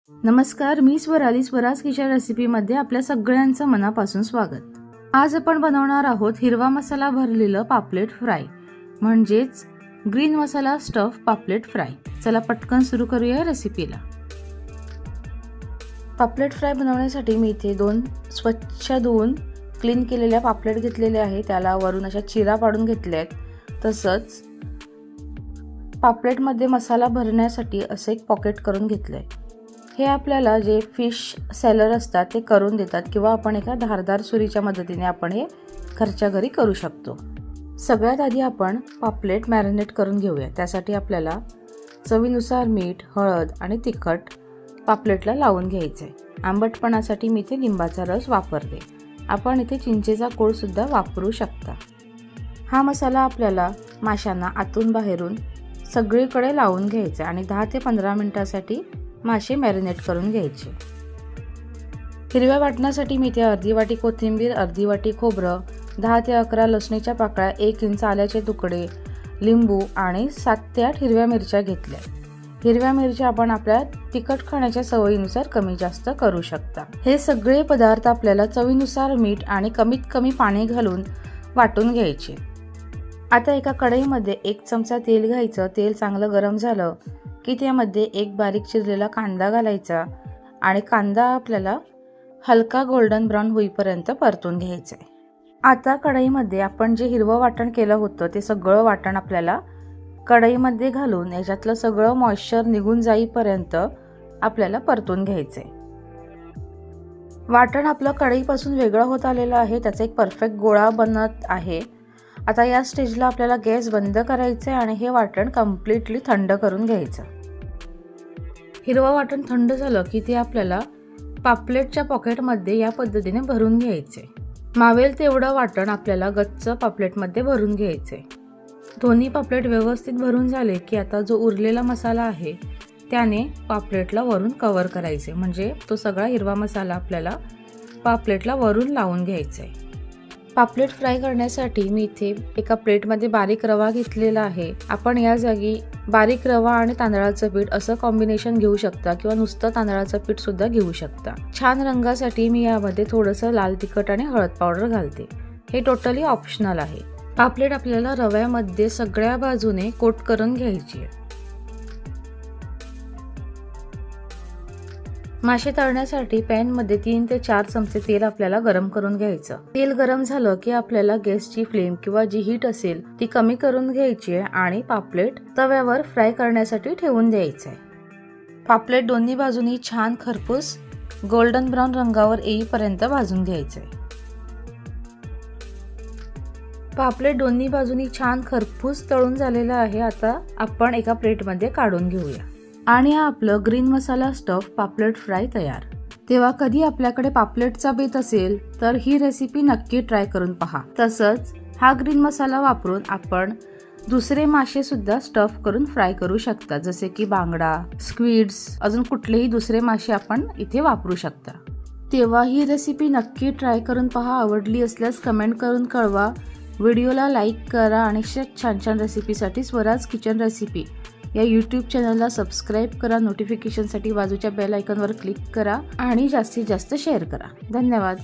नमस्कार, मी स्वराली स्वराज किचन रेसिपीमध्ये आपल्या सगळ्यांचं मनापासून स्वागत। आज आपण बनवणार आहोत हिरवा मसाला भरलेलं पापलेट फ्राय, म्हणजेच ग्रीन मसाला स्टफ पापलेट फ्राय। चला पटकन सुरू करूया रेसिपीला। पापलेट फ्राय बनवण्यासाठी मी इथे दोन स्वच्छ धुवून क्लीन केलेल्या पापलेट घेतलेले आहे। त्याला वरून अशा चिरा पाडून घेतल्या आहेत। तसंच पापलेट मध्ये मसाला भरण्यासाठी असे एक पॉकेट करून घेतले। हे आपल्याला जे फिश सेलर असतात ते करून देतात किंवा आपण एका धारदार सुरीच्या मदतीने आपण हे घरच्या घरी करू शकतो। सगळ्यात आधी आपण पापलेट मॅरिनेट करून घेऊया। त्यासाठी आपल्याला चवीनुसार मीठ, हळद आणि तिखट पापलेटला लावून घ्यायचे। आंबटपणासाठी मी इथे लिंबाचा रस वापरते। आपण इथे चिंचेचा कोळ सुद्धा वापरू शकता। हा मसाला आपल्याला माशांना आतून बाहेरून सगळीकडे लावून घ्यायचा आणि 10 ते 15 मिनिटांसाठी मासे मॅरिनेट करून घ्यायचे। हिरव्या वाटणासाठी मी इथे अर्धी वाटी कोथिंबीर, अर्धी वाटी खोबरं, 10 ते 11 लसणीच्या पाकळ्या, 1 इंच आल्याचे तुकडे, लिंबू आणि 7 ते 8 हिरव्या मिरच्या घेतल्या। हिरव्या मिरच्या आपण आपल्या तिखट खाण्याच्या सवयीनुसार कमी जास्त करू शकता। हे सगळे पदार्थ आपल्याला चवीनुसार मीठ आणि कमीत कमी पाणी घालून वाटून घ्यायचे। आता एका कढईमध्ये 1 चमचा तेल घ्यायचं। तेल चांगलं गरम झालं की त्यामध्ये एक बारीक चिरलेला कांदा घालायचा आणि कांदा आपल्याला हलका गोल्डन ब्राउन होईपर्यंत परतून घ्यायचा आहे। आता कढईमध्ये आपण जे हिरवं वाटण केलं होतं ते सगळं वाटण आपल्याला कढईमध्ये घालून याच्यातलं सगळं मॉइश्चर निघून जाईपर्यंत आपल्याला परतून घ्यायचे। वाटण आपलं कढईपासून वेगळं होत आलेलं आहे। त्याचा एक परफेक्ट गोळा बनत आहे। आता या स्टेजला आपल्याला गॅस बंद करायचे आणि हे वाटण कम्प्लीटली थंड करून घ्यायचं। हिरवं वाटण थंड झालं की ते आपल्याला पापलेटच्या पॉकेटमध्ये या पद्धतीने भरून घ्यायचे। मावेल तेवढं वाटण आपल्याला गच्च पापलेटमध्ये भरून घ्यायचे। दोन्ही पापलेट व्यवस्थित भरून झाले की आता जो उरलेला मसाला आहे त्याने पापलेटला वरून कव्हर करायचे, म्हणजे तो सगळा हिरवा मसाला आपल्याला पापलेटला वरून लावून घ्यायचा आहे। पापलेट फ्राय करण्यासाठी मी इथे एका प्लेटमध्ये बारीक रवा घेतलेला आहे। आपण या जागी बारीक रवा आणि तांदळाचं पीठ असं कॉम्बिनेशन घेऊ शकता किंवा नुसतं तांदळाचं पीठ सुद्धा घेऊ शकता। छान रंगासाठी मी यामध्ये थोडंसं लाल तिखट आणि हळद पावडर घालते। हे टोटली ऑप्शनल आहे। पापलेट आपल्याला रव्यामध्ये सगळ्या बाजूने कोट करून घ्यायची आहे। मासे तळण्यासाठी पॅन मध्ये 3 ते 4 चमचे तेल आपल्याला गरम करून घ्यायचं। तेल गरम झालं की आपल्याला गॅसची फ्लेम किंवा जी हीट असेल ती कमी करून घ्यायची आहे आणि पापलेट तव्यावर फ्राय करण्यासाठी ठेवून द्यायचं आहे। पापलेट दोन्ही बाजूनी छान खरपूस गोल्डन ब्राउन रंगावर येईपर्यंत भाजून घ्यायचं आहे। पापलेट दोन्ही बाजूनी छान खरपूस तळून झालेलं आहे। आता आपण एका प्लेटमध्ये काढून घेऊया आणि हा आपलं ग्रीन मसाला स्टफ पापलेट फ्राय तयार। तेव्हा कधी आपल्याकडे पापलेटचा बेत असेल तर ही रेसिपी नक्की ट्राय करून पहा। तसंच हा ग्रीन मसाला वापरून आपण दुसरे मासे सुद्धा स्टफ करून फ्राय करू शकता, जसे की बांगडा, स्क्विड्स, अजून कुठलेही दुसरे मासे आपण इथे वापरू शकता। तेव्हा ही रेसिपी नक्की ट्राय करून पहा। आवडली असल्यास कमेंट करून कळवा। व्हिडिओला लाईक करा आणि छान छान रेसिपीसाठी स्वराज किचन रेसिपी या यूट्यूब चॅनलला सबस्क्राईब करा। नोटिफिकेशनसाठी बाजूच्या बेल आयकॉनवर क्लिक करा आणि जास्तीत जास्त शेअर करा। धन्यवाद।